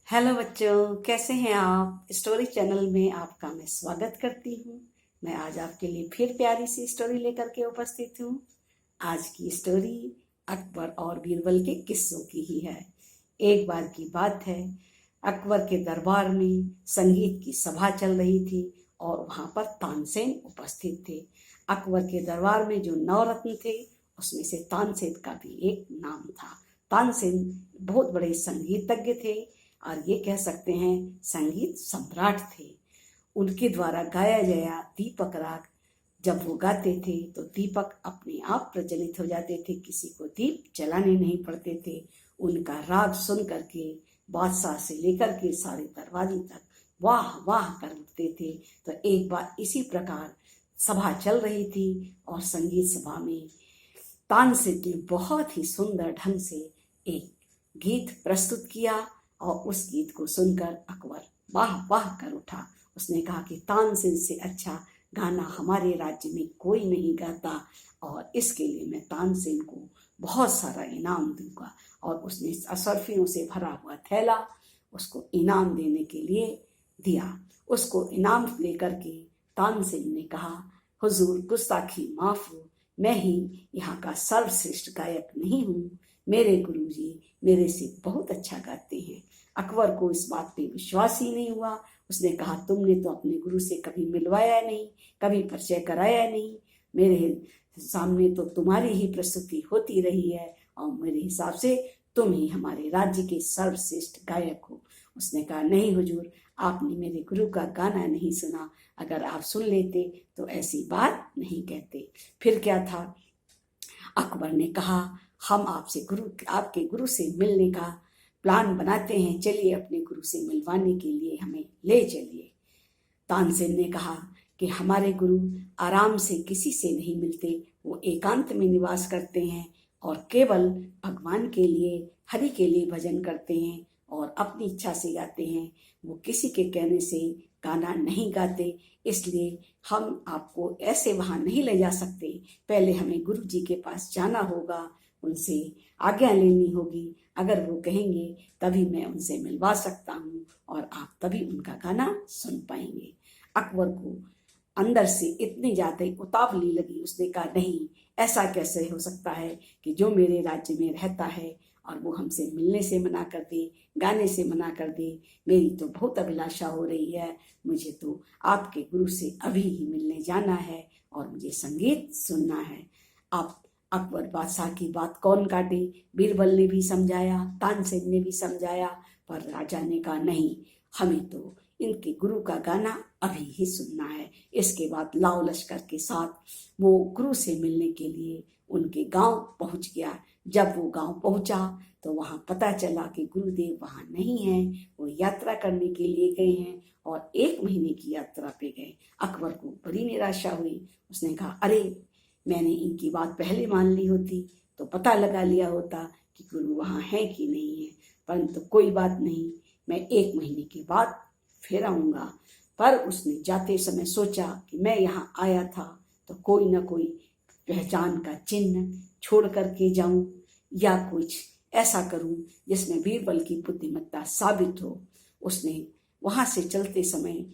Hello बच्चों, कैसे हैं आप। स्टोरी चैनल में आपका मैं स्वागत करती हूँ। मैं आज आपके लिए फिर प्यारी सी स्टोरी लेकर के उपस्थित हूँ। आज की स्टोरी अकबर और बीरबल के किस्सों की ही है। एक बार की बात है, अकबर के दरबार में संगीत की सभा चल रही थी और वहाँ पर तानसेन उपस्थित थे। अकबर के दरबार में जो नवरत्न थे उसमें से तानसेन का भी एक नाम था। तानसेन बहुत बड़े संगीतज्ञ थे और ये कह सकते हैं संगीत सम्राट थे। उनके द्वारा गाया गया दीपक राग जब वो गाते थे तो दीपक अपने आप प्रज्वलित हो जाते थे, किसी को दीप जलाने नहीं पड़ते थे। उनका राग सुन करके बादशाह से लेकर के सारे दरबारी तक वाह वाह कर उठते थे। तो एक बार इसी प्रकार सभा चल रही थी और संगीत सभा में तानसेन ने बहुत ही सुंदर ढंग से एक गीत प्रस्तुत किया और उस गीत को सुनकर अकबर वाह वाह कर उठा। उसने कहा कि तानसेन से अच्छा गाना हमारे राज्य में कोई नहीं गाता और इसके लिए मैं तानसेन को बहुत सारा इनाम दूंगा। और उसने अशर्फियों से भरा हुआ थैला उसको इनाम देने के लिए दिया। उसको इनाम लेकर के तानसेन ने कहा, हुजूर गुस्ताखी माफ हो, मैं ही यहाँ का सर्वश्रेष्ठ गायक नहीं हूँ। मेरे गुरुजी मेरे से बहुत अच्छा गाते हैं। अकबर को इस बात पे विश्वास ही नहीं हुआ। उसने कहा, तुमने तो अपने गुरु से कभी मिलवाया नहीं, कभी परिचय कराया नहीं। मेरे सामने तो तुम्हारी ही प्रस्तुति होती रही है और मेरे हिसाब से तुम ही हमारे राज्य के सर्वश्रेष्ठ गायक हो। उसने कहा, नहीं हुजूर, आपने मेरे गुरु का गाना नहीं सुना। अगर आप सुन लेते तो ऐसी बात नहीं कहते। फिर क्या था, अकबर ने कहा, हम आपके गुरु से मिलने का प्लान बनाते हैं, चलिए अपने गुरु से मिलवाने के लिए हमें ले चलिए। तानसेन ने कहा कि हमारे गुरु आराम से किसी से नहीं मिलते, वो एकांत में निवास करते हैं और केवल भगवान के लिए, हरि के लिए भजन करते हैं और अपनी इच्छा से गाते हैं। वो किसी के कहने से गाना नहीं गाते, इसलिए हम आपको ऐसे वहाँ नहीं ले जा सकते। पहले हमें गुरु जी के पास जाना होगा, उनसे आज्ञा लेनी होगी। अगर वो कहेंगे तभी मैं उनसे मिलवा सकता हूँ और आप तभी उनका गाना सुन पाएंगे। अकबर को अंदर से इतनी ज्यादा उतावली लगी। उसने कहा, नहीं, ऐसा कैसे हो सकता है कि जो मेरे राज्य में रहता है और वो हमसे मिलने से मना कर दे, गाने से मना कर दे। मेरी तो बहुत अभिलाषा हो रही है, मुझे तो आपके गुरु से अभी ही मिलने जाना है और मुझे संगीत सुनना है। आप अकबर बादशाह की बात कौन काटे। बीरबल ने भी समझाया, तानसेन ने भी समझाया, पर राजा ने कहा, नहीं, हमें तो इनके गुरु का गाना अभी ही सुनना है। इसके बाद लाओ लश्कर के साथ वो गुरु से मिलने के लिए उनके गांव पहुंच गया। जब वो गांव पहुंचा तो वहां पता चला कि गुरुदेव वहां नहीं है, वो यात्रा करने के लिए गए हैं और 1 महीने की यात्रा पे गए। अकबर को बड़ी निराशा हुई। उसने कहा, अरे, मैंने इनकी बात पहले मान ली होती तो पता लगा लिया होता कि गुरु वहाँ है कि नहीं है। परंतु कोई बात नहीं, मैं 1 महीने के बाद फिर आऊँगा। पर उसने जाते समय सोचा कि मैं यहाँ आया था तो कोई ना कोई पहचान का चिन्ह छोड़ करके जाऊं या कुछ ऐसा करूं जिसमें बीरबल की बुद्धिमत्ता साबित हो। उसने वहां से चलते समय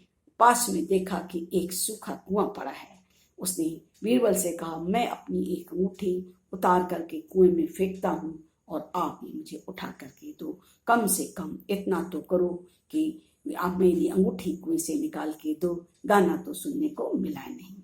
पास में देखा कि एक सूखा कुआं पड़ा है। उसने बीरबल से कहा, मैं अपनी एक अंगूठी उतार करके कुएं में फेंकता हूँ और आप ही मुझे उठा करके दो। कम से कम इतना तो करो कि आप मेरी अंगूठी कुएं से निकाल के दो, गाना तो सुनने को मिला नहीं।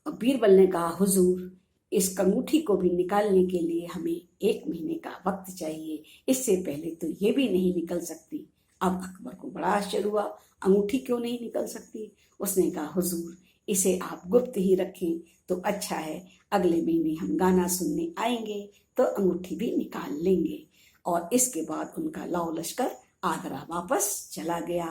बीरबल ने कहा, हुजूर, इस अंगूठी को भी निकालने के लिए हमें 1 महीने का वक्त चाहिए, इससे पहले तो ये भी नहीं निकल सकती। अब अकबर को बड़ा आश्चर्य हुआ, अंगूठी क्यों नहीं निकल सकती। उसने कहा, हुजूर, इसे आप गुप्त ही रखें तो अच्छा है। अगले महीने हम गाना सुनने आएंगे तो अंगूठी भी निकाल लेंगे। और इसके बाद उनका लाओ लश्कर आगरा वापस चला गया।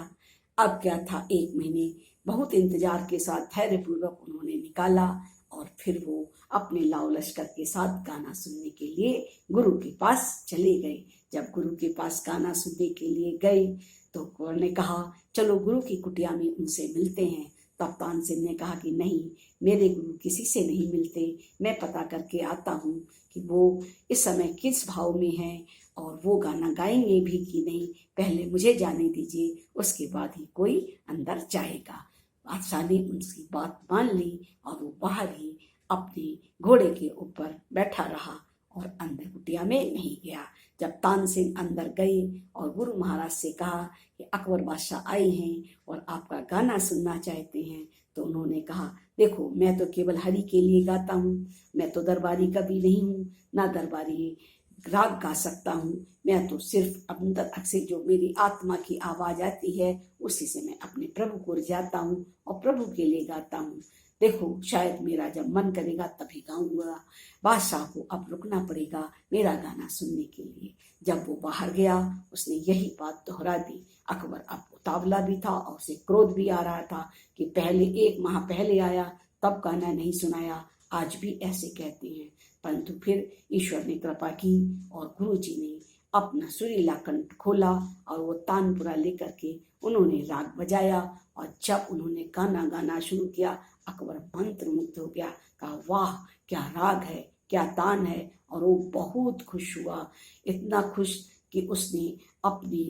अब क्या था, 1 महीने बहुत इंतजार के साथ धैर्यपूर्वक उन्होंने निकाला और फिर वो अपने लाओ लश्कर के साथ गाना सुनने के लिए गुरु के पास चले गए। जब गुरु के पास गाना सुनने के लिए गए तो अकबर ने कहा, चलो गुरु की कुटिया में उनसे मिलते हैं। तब तानसेन ने कहा कि नहीं, मेरे गुरु किसी से नहीं मिलते, मैं पता करके आता हूँ कि वो इस समय किस भाव में है और वो गाना गाएंगे भी कि नहीं, पहले मुझे जाने दीजिए, उसके बाद ही कोई अंदर जाएगा। बादशाह ने उनकी बात मान ली और वो बाहर ही अपने घोड़े के ऊपर बैठा रहा और अंदर कुटिया में नहीं गया। जब तानसेन अंदर गए और गुरु महाराज से कहा कि अकबर बादशाह आए हैं और आपका गाना सुनना चाहते हैं, तो उन्होंने कहा, देखो मैं तो केवल हरि के लिए गाता हूँ, मैं तो दरबारी कभी नहीं हूँ, ना दरबारी राग गा सकता हूँ, मैं तो सिर्फ अंदर से जो मेरी आत्मा की आवाज़ आती है उसी से मैं अपने प्रभु को रिझाता हूँ और प्रभु के लिए गाता हूँ। देखो शायद मेरा जब मन करेगा तभी गाऊंगा, बादशाह को अब रुकना पड़ेगा मेरा गाना सुनने के लिए। जब वो बाहर गया उसने यही बात दोहरा दी। अकबर अब उतावला भी था और उसे क्रोध भी आ रहा था कि पहले 1 माह पहले आया तब गाना नहीं सुनाया, आज भी ऐसे कहते हैं। परंतु फिर ईश्वर ने कृपा की और गुरु जी ने अपना सुरीला कंठ खोला और वो तानपुरा लेकर के उन्होंने राग बजाया। और जब उन्होंने गाना गाना शुरू किया, अकबर मंत्रमुग्ध हो गया, कहा वाह क्या राग है, क्या तान है। और वो बहुत खुश हुआ, इतना खुश कि उसने अपनी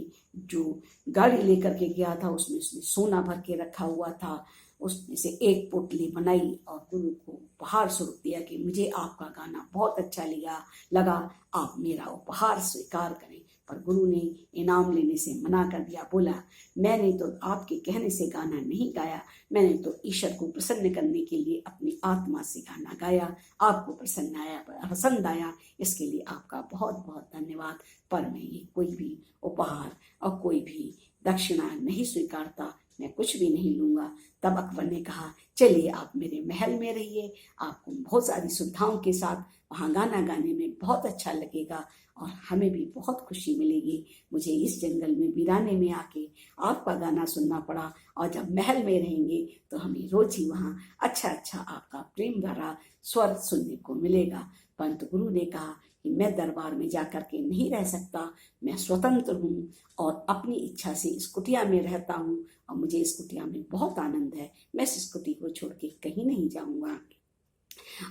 जो गाड़ी लेकर के गया था उसमें उसने सोना भर के रखा हुआ था, उसमें से एक पोटली बनाई और गुरु को उपहार स्वरूप दिया कि मुझे आपका गाना बहुत अच्छा लगा, आप मेरा उपहार स्वीकार करें। पर गुरु ने इनाम लेने से मना कर दिया, बोला मैंने तो आपके कहने से गाना नहीं गाया, मैंने तो ईश्वर को प्रसन्न करने के लिए अपनी आत्मा से गाना गाया, आपको पसंद आया, इसके लिए आपका बहुत बहुत धन्यवाद, पर मैं ये कोई भी उपहार और कोई भी दक्षिणा नहीं स्वीकारता, मैं कुछ भी नहीं लूंगा। तब अकबर ने कहा, चलिए आप मेरे महल में रहिए, आपको बहुत सारी सुविधाओं के साथ वहाँ गाना गाने में बहुत अच्छा लगेगा और हमें भी बहुत खुशी मिलेगी। मुझे इस जंगल में वीराने में आके आपका गाना सुनना पड़ा और जब महल में रहेंगे तो हमें रोज ही वहाँ अच्छा अच्छा आपका प्रेम भरा स्वर सुनने को मिलेगा। परंतु गुरु ने कहा कि मैं दरबार में जाकर के नहीं रह सकता, मैं स्वतंत्र हूँ और अपनी इच्छा से इस कुटिया में रहता हूँ और मुझे इस कुटिया में बहुत आनंद है, मैं इस कुटी को छोड़ के कहीं नहीं जाऊँगा।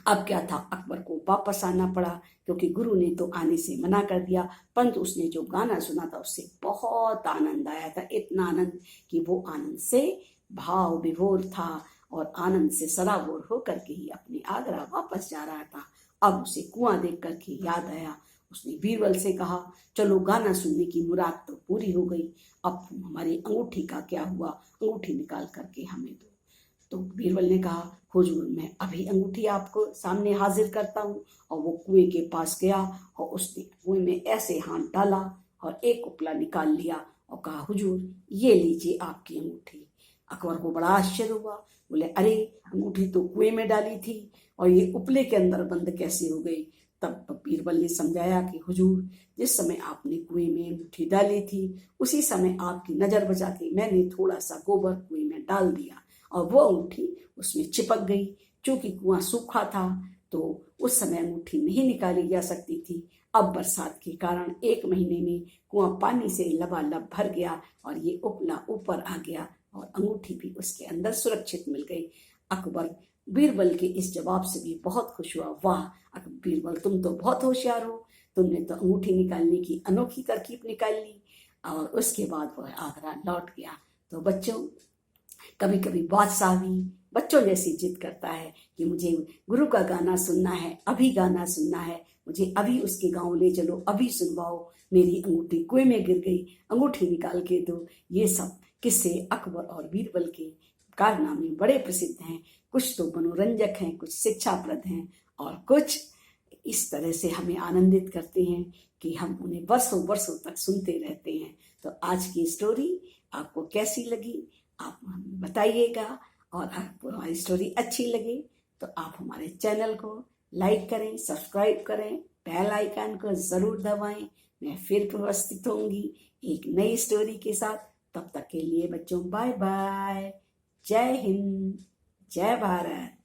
अब क्या था, अकबर को वापस आना पड़ा क्योंकि गुरु ने तो आने से मना कर दिया, परंतु उसने जो गाना सुना था उससे बहुत आनंद आया था, इतना आनंद कि वो आनंद से भाव विभोर था और आनंद से सराबोर होकर के ही अपने आगरा वापस जा रहा था। अब उसे कुआं देख करके याद आया, उसने बीरबल से कहा, चलो गाना सुनने की मुराद तो पूरी हो गई, अब हमारी अंगूठी का क्या हुआ, अंगूठी निकाल करके हमें दो। तो बीरबल ने कहा, हुजूर मैं अभी अंगूठी आपको सामने हाजिर करता हूँ। और वो कुएं के पास गया और उसने कुएं में ऐसे हाथ डाला और एक उपला निकाल लिया और कहा, हुजूर ये लीजिए आपकी अंगूठी। अकबर को बड़ा आश्चर्य हुआ, बोले अरे अंगूठी तो कुएं में डाली थी और ये उपले के अंदर बंद कैसे हो गई। तब बीरबल ने समझाया कि हुजूर जिस समय आपने कुएं में अंगूठी डाली थी उसी समय आपकी नजर बचा के मैंने थोड़ा सा गोबर कुएं में डाल दिया और वो अंगूठी उसमें चिपक गई। चूंकि कुआं सूखा था तो उस समय अंगूठी नहीं निकाली जा सकती थी। अब बरसात के कारण 1 महीने में कुआं पानी से लबालब भर गया और ये उपला ऊपर आ गया और अंगूठी भी उसके अंदर सुरक्षित मिल गई। अकबर बीरबल के इस जवाब से भी बहुत खुश हुआ, वाह बीरबल तुम तो बहुत होशियार हो, तुमने तो अंगूठी निकालने की अनोखी तरकीब निकाल ली। और उसके बाद वह आगरा लौट गया। तो बच्चों, कभी कभी बादशाह भी बच्चों जैसी जिद करता है कि मुझे गुरु का गाना सुनना है, अभी गाना सुनना है, मुझे अभी उसके गांव ले चलो, अभी सुनवाओ, मेरी अंगूठी कुएं में गिर गई, अंगूठी निकाल के दो। ये सब किस्से अकबर और बीरबल के कारनामे बड़े प्रसिद्ध हैं। कुछ तो मनोरंजक हैं, कुछ शिक्षाप्रद हैं और कुछ इस तरह से हमें आनंदित करते हैं कि हम उन्हें वर्षों वर्षों तक सुनते रहते हैं। तो आज की स्टोरी आपको कैसी लगी आप हमें बताइएगा, और आपको हमारी स्टोरी अच्छी लगे तो आप हमारे चैनल को लाइक करें, सब्सक्राइब करें, बेल आइकन को ज़रूर दबाएं। मैं फिर उपस्थित होंगी एक नई स्टोरी के साथ। तब तक के लिए बच्चों बाय बाय, जय हिंद, जय भारत।